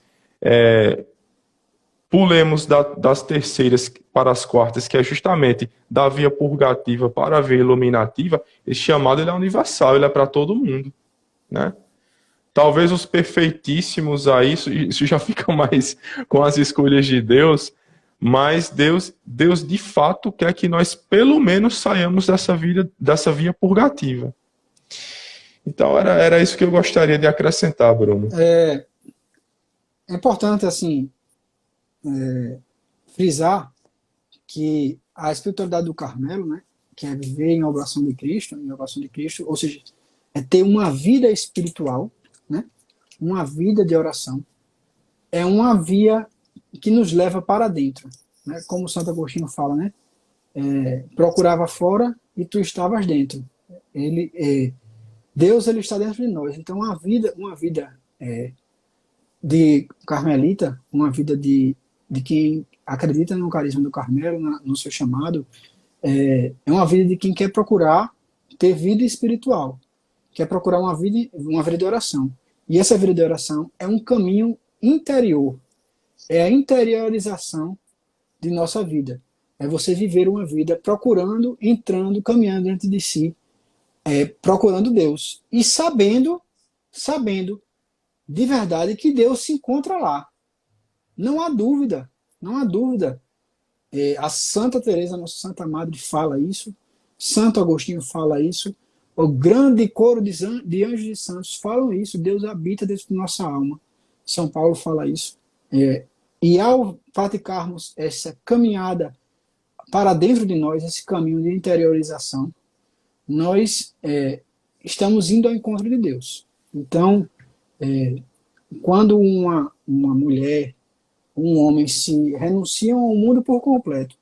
pulemos das terceiras para as quartas, que é justamente da via purgativa para a via iluminativa, esse chamado ele é universal, ele é para todo mundo, né? Talvez os perfeitíssimos aí, isso já fica mais com as escolhas de Deus, mas Deus de fato quer que nós pelo menos saiamos dessa via purgativa. Então era isso que eu gostaria de acrescentar, Bruno. É importante, assim, frisar que a espiritualidade do Carmelo, né, que é viver em oblação de Cristo, ou seja, é ter uma vida espiritual, né, uma vida de oração, é uma via que nos leva para dentro, né, como Santo Agostinho fala, né, procurava fora e tu estavas dentro. Deus ele está dentro de nós. Então uma vida de carmelita, uma vida de quem acredita no carisma do Carmelo, no seu chamado, é uma vida de quem quer procurar ter vida espiritual, quer procurar uma vida de oração. E essa vida de oração é um caminho interior, é a interiorização de nossa vida. É você viver uma vida procurando, entrando, caminhando dentro de si, procurando Deus e sabendo de verdade que Deus se encontra lá. Não há dúvida, não há dúvida. A Santa Teresa, nossa Santa Madre, fala isso, Santo Agostinho fala isso, o grande coro de anjos e santos falam isso, Deus habita dentro de nossa alma. São Paulo fala isso. E ao praticarmos essa caminhada para dentro de nós, esse caminho de interiorização, nós estamos indo ao encontro de Deus. Então, quando uma mulher, um homem se renunciam ao mundo por completo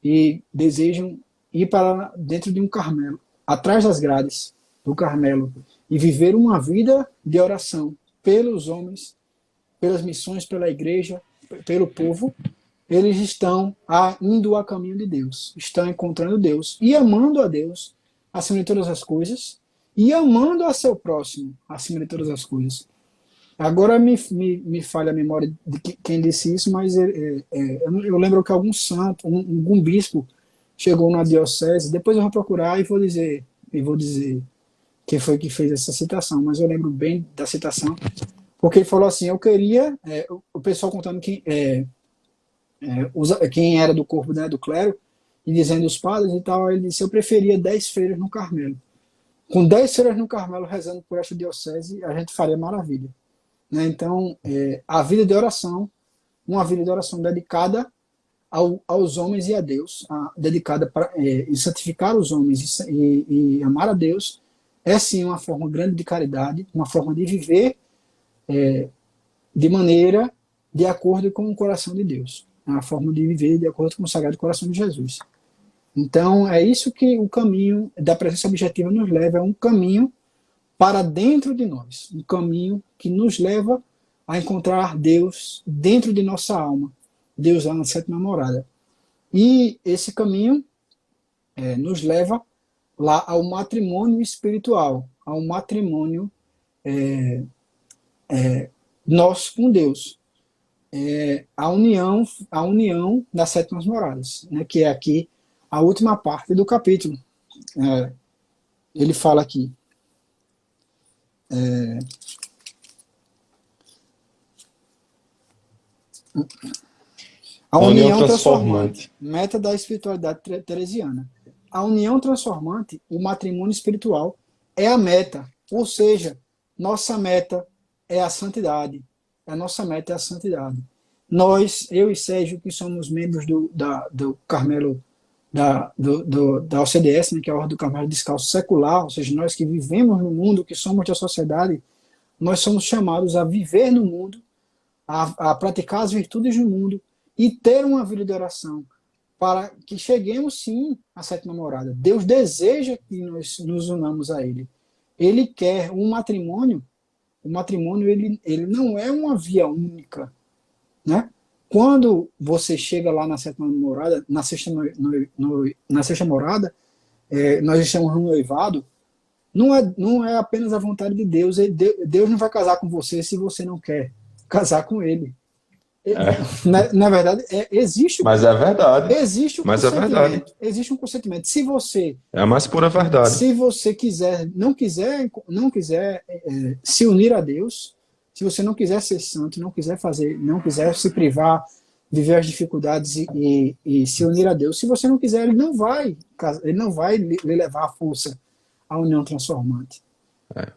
e desejam ir para dentro de um Carmelo, atrás das grades do Carmelo, e viver uma vida de oração pelos homens, pelas missões, pela igreja, pelo povo, eles estão indo a caminho de Deus, estão encontrando Deus e amando a Deus acima de todas as coisas e amando a seu próximo acima de todas as coisas. Agora me falha a memória de quem disse isso, mas eu lembro que algum santo, algum bispo chegou na diocese, depois eu vou procurar e vou dizer quem foi que fez essa citação, mas eu lembro bem da citação, porque ele falou assim, eu queria, o pessoal contando quem era do corpo, né, do clero, e dizendo os padres e tal, ele disse, eu preferia 10 freiras no Carmelo. Com 10 freiras no Carmelo rezando por esta diocese, a gente faria maravilha. Né? Então, a vida de oração, uma vida de oração dedicada aos homens e a Deus, dedicada para santificar os homens e amar a Deus, é sim uma forma grande de caridade, uma forma de viver de maneira de acordo com o coração de Deus, uma forma de viver de acordo com o Sagrado Coração de Jesus. Então, é isso que o caminho da presença objetiva nos leva, é um caminho para dentro de nós, um caminho que nos leva a encontrar Deus dentro de nossa alma, Deus lá na sétima morada. E esse caminho nos leva lá ao matrimônio espiritual, ao matrimônio nosso com Deus. A união das sétimas moradas, né, que é aqui a última parte do capítulo. Ele fala aqui. A união transformante, meta da espiritualidade teresiana. A união transformante, o matrimônio espiritual, é a meta, ou seja, nossa meta é a santidade. A nossa meta é a santidade. Nós, eu e Sérgio, que somos membros do Carmelo, da OCDS, né, que é a Ordem do Carmelo Descalço Secular, ou seja, nós que vivemos no mundo, que somos da sociedade, nós somos chamados a viver no mundo, a praticar as virtudes no mundo e ter uma vida de oração, para que cheguemos, sim, à sétima morada. Deus deseja que nós nos unamos a Ele. Ele quer um matrimônio. O matrimônio ele não é uma via única, né? Quando você chega lá na sétima morada, na sexta morada, nós estamos no noivado, não é apenas a vontade de Deus. Deus não vai casar com você se você não quer casar com Ele. Na verdade, existe. Mas é verdade. Existe um consentimento. É verdade. Existe um consentimento. Se você. É a mais pura verdade. Se você não quiser se unir a Deus, se você não quiser ser santo, não quiser se privar, viver as dificuldades e se unir a Deus, se você não quiser, ele não vai lhe levar à força à união transformante.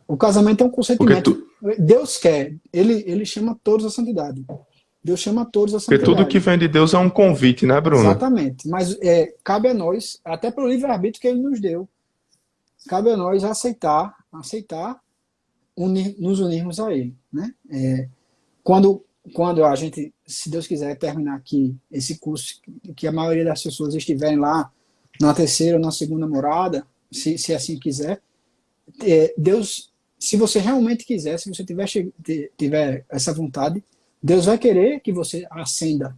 O casamento é um consentimento. Deus quer. Ele chama todos à santidade. Deus chama todos a santidade. Porque tudo que vem de Deus é um convite, né, Bruno? Exatamente. Mas cabe a nós, até pelo livre-arbítrio que Ele nos deu, cabe a nós aceitar nos unirmos a Ele. Né? Quando a gente, se Deus quiser, terminar aqui esse curso, que a maioria das pessoas estiverem lá na terceira ou na segunda morada, se assim quiser, Deus, se você realmente quiser, se você tiver essa vontade, Deus vai querer que você ascenda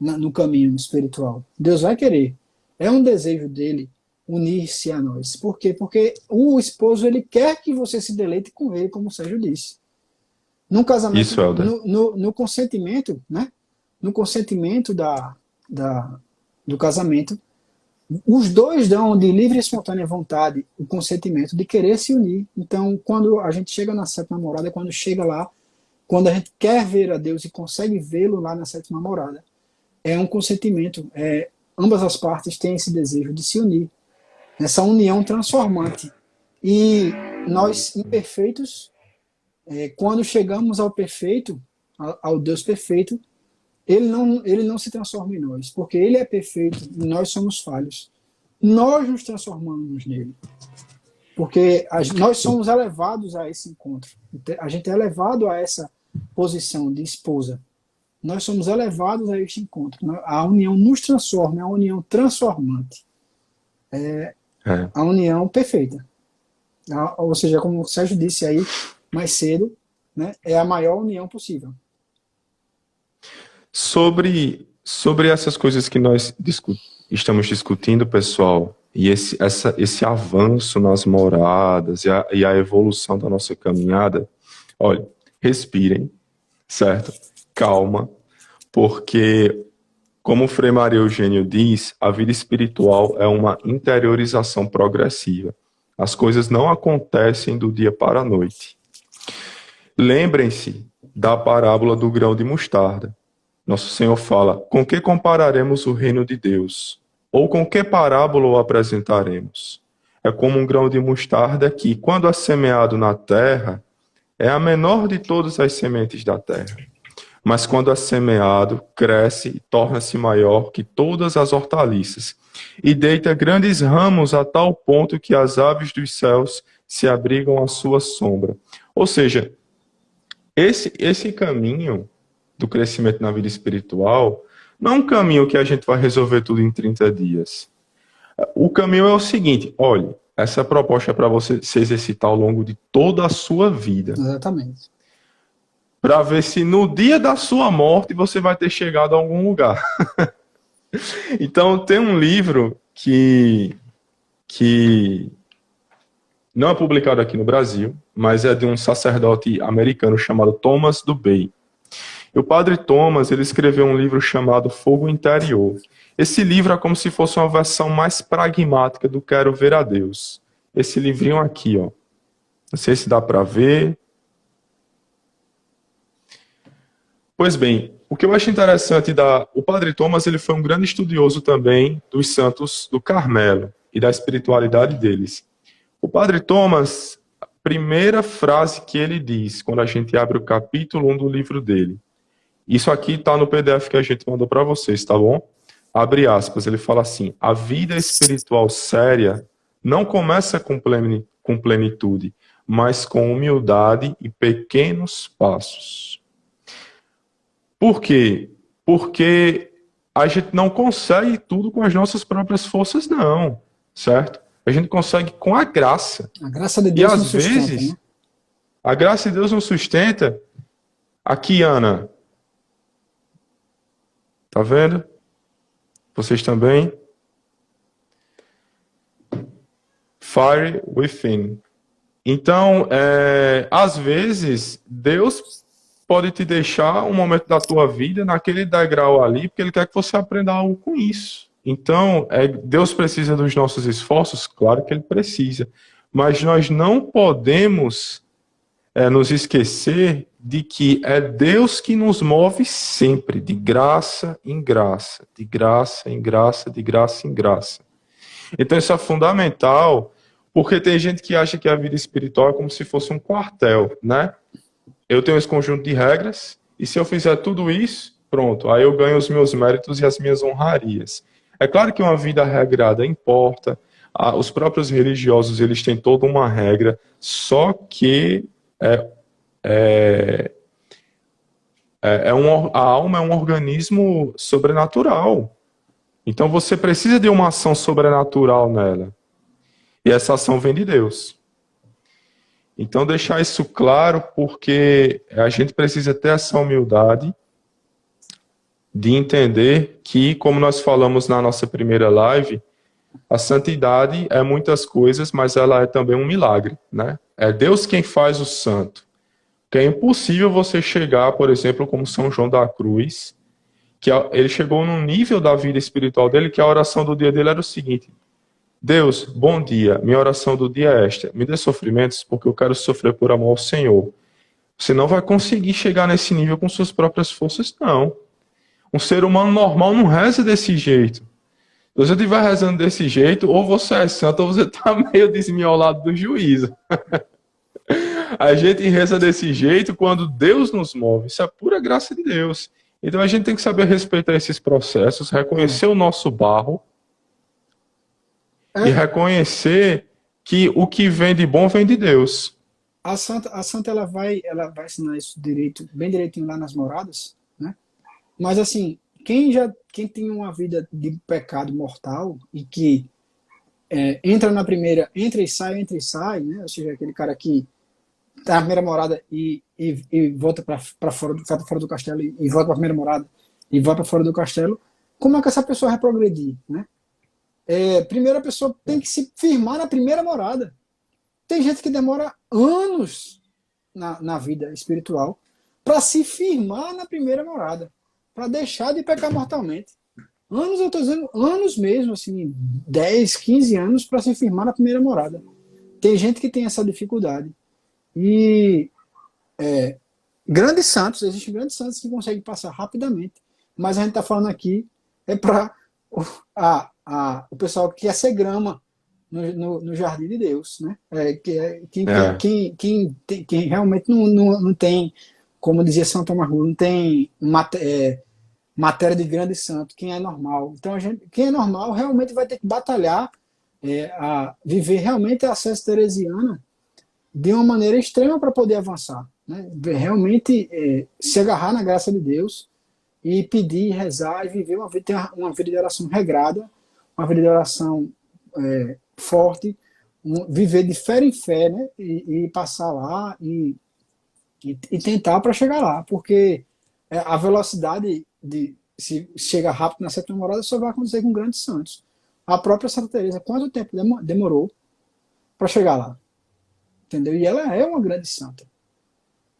no caminho espiritual. Deus vai querer. É um desejo dele unir-se a nós. Por quê? Porque o esposo ele quer que você se deleite com ele, como o Sérgio disse. No casamento, isso, Helder. No consentimento, né? No consentimento do casamento, os dois dão de livre e espontânea vontade o consentimento de querer se unir. Então, quando a gente chega na sétima morada, quando chega lá, quando a gente quer ver a Deus e consegue vê-lo lá na sétima morada, é um consentimento. Ambas as partes têm esse desejo de se unir. Essa união transformante. E nós, imperfeitos, quando chegamos ao perfeito, ao Deus perfeito, ele não se transforma em nós, porque Ele é perfeito e nós somos falhos. Nós nos transformamos nele. Porque nós somos elevados a esse encontro. A gente é elevado a essa posição de esposa. Nós somos elevados a este encontro. A união nos transforma, é a união transformante. A união perfeita. Ou seja, como o Sérgio disse aí mais cedo, né, é a maior união possível. Sobre essas coisas que nós estamos discutindo, pessoal, e esse avanço nas moradas e a evolução da nossa caminhada, olha, respirem, certo? Calma, porque, como o Frei Maria Eugênio diz, a vida espiritual é uma interiorização progressiva. As coisas não acontecem do dia para a noite. Lembrem-se da parábola do grão de mostarda. Nosso Senhor fala, com que compararemos o reino de Deus? Ou com que parábola o apresentaremos? É como um grão de mostarda que, quando é semeado na terra, é a menor de todas as sementes da terra. Mas quando é semeado, cresce e torna-se maior que todas as hortaliças, e deita grandes ramos a tal ponto que as aves dos céus se abrigam à sua sombra. Ou seja, esse caminho do crescimento na vida espiritual não é um caminho que a gente vai resolver tudo em 30 dias. O caminho é o seguinte, olha, essa proposta é para você se exercitar ao longo de toda a sua vida. Exatamente. Para ver se no dia da sua morte você vai ter chegado a algum lugar. Então, tem um livro que não é publicado aqui no Brasil, mas é de um sacerdote americano chamado Thomas Dubay. E o padre Thomas, ele escreveu um livro chamado Fogo Interior. Esse livro é como se fosse uma versão mais pragmática do Quero Ver a Deus. Esse livrinho aqui, ó. Não sei se dá para ver. Pois bem, o que eu acho interessante o padre Thomas, ele foi um grande estudioso também dos santos do Carmelo e da espiritualidade deles. O padre Thomas, a primeira frase que ele diz, quando a gente abre o capítulo 1 do livro dele, isso aqui está no PDF que a gente mandou para vocês, tá bom? Abre aspas, ele fala assim: a vida espiritual séria não começa com plenitude, mas com humildade e pequenos passos. Por quê? Porque a gente não consegue tudo com as nossas próprias forças, não, certo? A gente consegue com a graça. A graça de Deus e nos às sustenta, vezes, né? a graça de Deus nos sustenta. Aqui, Ana. Tá vendo? Vocês também? Fire within. Então, às vezes, Deus pode te deixar um momento da tua vida naquele degrau ali, porque Ele quer que você aprenda algo com isso. Então, Deus precisa dos nossos esforços? Claro que Ele precisa. Mas nós não podemos nos esquecer de que é Deus que nos move sempre, de graça em graça, de graça em graça, de graça em graça. Então isso é fundamental, porque tem gente que acha que a vida espiritual é como se fosse um quartel, né? Eu tenho esse conjunto de regras, e se eu fizer tudo isso, pronto, aí eu ganho os meus méritos e as minhas honrarias. É claro que uma vida regrada importa, os próprios religiosos eles têm toda uma regra, só que a alma é um organismo sobrenatural. Então você precisa de uma ação sobrenatural nela. E essa ação vem de Deus. Então deixar isso claro, porque a gente precisa ter essa humildade de entender que, como nós falamos na nossa primeira live, a santidade é muitas coisas, mas ela é também um milagre, né? É Deus quem faz o santo. Que é impossível você chegar, por exemplo, como São João da Cruz, que ele chegou num nível da vida espiritual dele que a oração do dia dele era o seguinte: Deus, bom dia, minha oração do dia é esta, me dê sofrimentos porque eu quero sofrer por amor ao Senhor. Você não vai conseguir chegar nesse nível com suas próprias forças, não. Um ser humano normal não reza desse jeito. Se você estiver rezando desse jeito, ou você é santo ou você está meio desmiolado do juízo. A gente reza desse jeito quando Deus nos move. Isso é pura graça de Deus. Então a gente tem que saber respeitar esses processos, reconhecer o nosso barro e reconhecer que o que vem de bom vem de Deus. A santa ela vai ensinar isso bem direitinho lá nas moradas, né? Mas assim, quem tem uma vida de pecado mortal e que entra na primeira, entra e sai, né? Ou seja, aquele cara que tá na primeira morada e volta para fora, sai para fora do castelo e volta para a primeira morada e volta para fora do castelo, como é que essa pessoa vai progredir, né? Primeiro a pessoa tem que se firmar na primeira morada. Tem gente que demora anos na vida espiritual para se firmar na primeira morada, para deixar de pecar mortalmente. Anos, eu estou dizendo anos mesmo, assim, 10, 15 anos para se firmar na primeira morada. Tem gente que tem essa dificuldade. E existem grandes santos que conseguem passar rapidamente, mas a gente está falando aqui para o pessoal que quer ser grama no jardim de Deus, né? Quem realmente não tem, como dizia São Tomás Moro, não tem matéria de grande santo, quem é normal. Então quem é normal realmente vai ter que batalhar a viver realmente a ascese teresiana de uma maneira extrema para poder avançar, né? Realmente se agarrar na graça de Deus e pedir, rezar e viver ter uma vida de oração regrada, uma vida de oração forte, viver de fé em fé, né? E passar lá e tentar para chegar lá, porque a velocidade de se chegar rápido na sétima morada só vai acontecer com grandes santos. A própria Santa Teresa, quanto tempo demorou para chegar lá? Entendeu? E ela é uma grande santa.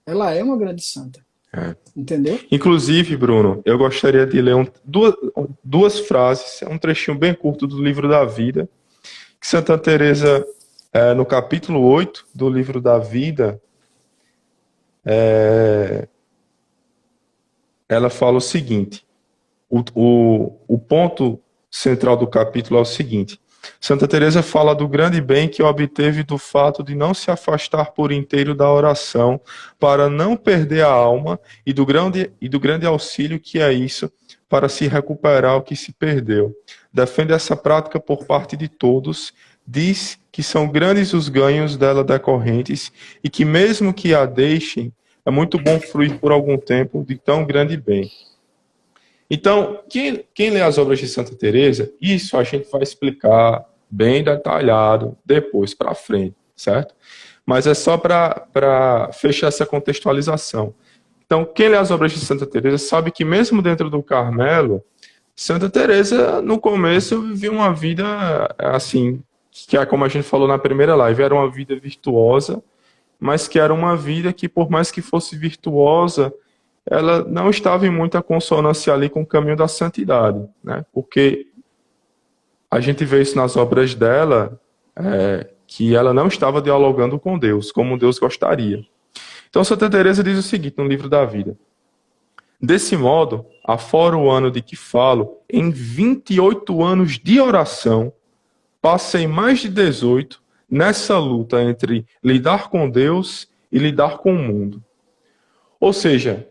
Ela é uma grande santa. É. Entendeu? Inclusive, Bruno, eu gostaria de ler duas frases, é um trechinho bem curto do Livro da Vida, que Santa Teresa, no capítulo 8 do Livro da Vida, ela fala o seguinte, o ponto central do capítulo é o seguinte: Santa Teresa fala do grande bem que obteve do fato de não se afastar por inteiro da oração, para não perder a alma, e do grande auxílio que é isso, para se recuperar o que se perdeu. Defende essa prática por parte de todos, diz que são grandes os ganhos dela decorrentes, e que mesmo que a deixem, é muito bom fruir por algum tempo de tão grande bem. Então, quem lê as obras de Santa Teresa, isso a gente vai explicar bem detalhado depois para frente, certo? Mas é só para fechar essa contextualização. Então, quem lê as obras de Santa Teresa sabe que mesmo dentro do Carmelo, Santa Teresa no começo vivia uma vida assim, que é como a gente falou na primeira live, era uma vida virtuosa, mas que era uma vida que, por mais que fosse virtuosa, ela não estava em muita consonância ali com o caminho da santidade, né? Porque a gente vê isso nas obras dela, que ela não estava dialogando com Deus, como Deus gostaria. Então, Santa Teresa diz o seguinte no Livro da Vida: desse modo, afora o ano de que falo, em 28 anos de oração, passei mais de 18 nessa luta entre lidar com Deus e lidar com o mundo. Ou seja,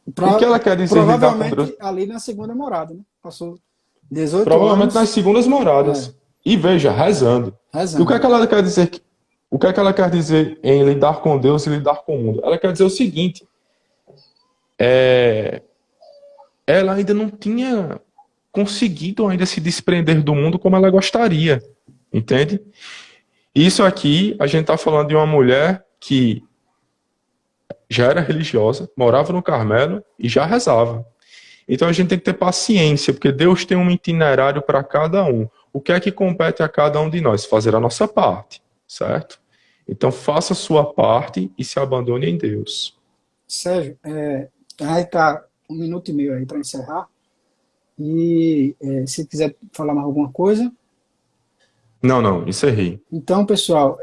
o que ela quer dizer lidar com Deus? Provavelmente ali na segunda morada, né? Passou 18 Provavelmente anos. nas segundas moradas. E veja, rezando. E o que é que ela quer dizer? O que é que ela quer dizer em lidar com Deus e lidar com o mundo? Ela quer dizer o seguinte: ela ainda não tinha conseguido ainda se desprender do mundo como ela gostaria, entende? Isso aqui, a gente está falando de uma mulher que já era religiosa, morava no Carmelo e já rezava. Então a gente tem que ter paciência, porque Deus tem um itinerário para cada um. O que é que compete a cada um de nós? Fazer a nossa parte, certo? Então faça a sua parte e se abandone em Deus. Sérgio, aí tá 1 minuto e meio aí para encerrar. E se quiser falar mais alguma coisa. Não, encerrei. Então, pessoal,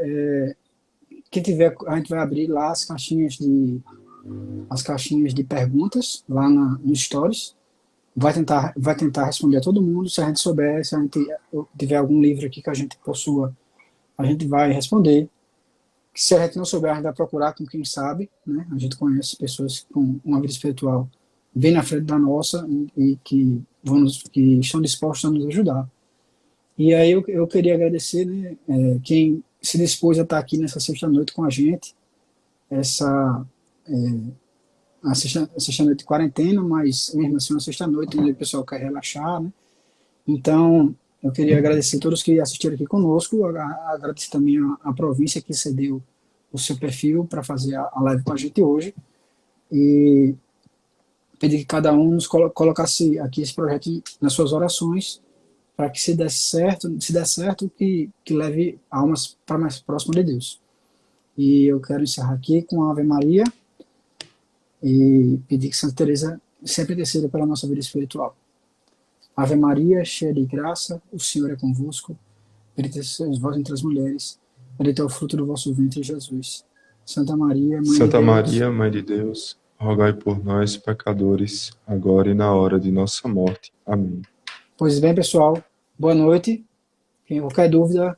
quem tiver, a gente vai abrir lá as caixinhas de perguntas lá no Stories. Vai tentar responder a todo mundo. Se a gente souber, se a gente tiver algum livro aqui que a gente possua, a gente vai responder. Se a gente não souber, a gente vai procurar com quem sabe, né? A gente conhece pessoas com uma vida espiritual bem na frente da nossa e que estão dispostos a nos ajudar. E aí eu queria agradecer, né, quem se dispôs a estar aqui nessa sexta-noite com a gente, a sexta-noite de quarentena, mas mesmo assim uma sexta-noite onde o pessoal quer relaxar, né? Então, eu queria agradecer a todos que assistiram aqui conosco, agradecer também a província que cedeu o seu perfil para fazer a live com a gente hoje, e pedir que cada um nos colocasse aqui esse projeto nas suas orações, para que se der certo, que leve almas para mais próximo de Deus. E eu quero encerrar aqui com a Ave Maria e pedir que Santa Teresa sempre interceda pela nossa vida espiritual. Ave Maria, cheia de graça, o Senhor é convosco. Bendita sois vós entre as mulheres, bendito é o fruto do vosso ventre, Jesus. Santa Maria, Mãe Santa de Deus. Maria, Mãe de Deus, rogai por nós, pecadores, agora e na hora de nossa morte. Amém. Pois bem, pessoal, boa noite. Quem qualquer dúvida,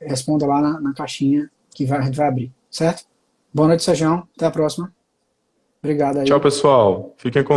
responda lá na caixinha que a gente vai abrir, certo? Boa noite, Sérgio. Até a próxima. Obrigado aí. Tchau, pessoal. Fiquem com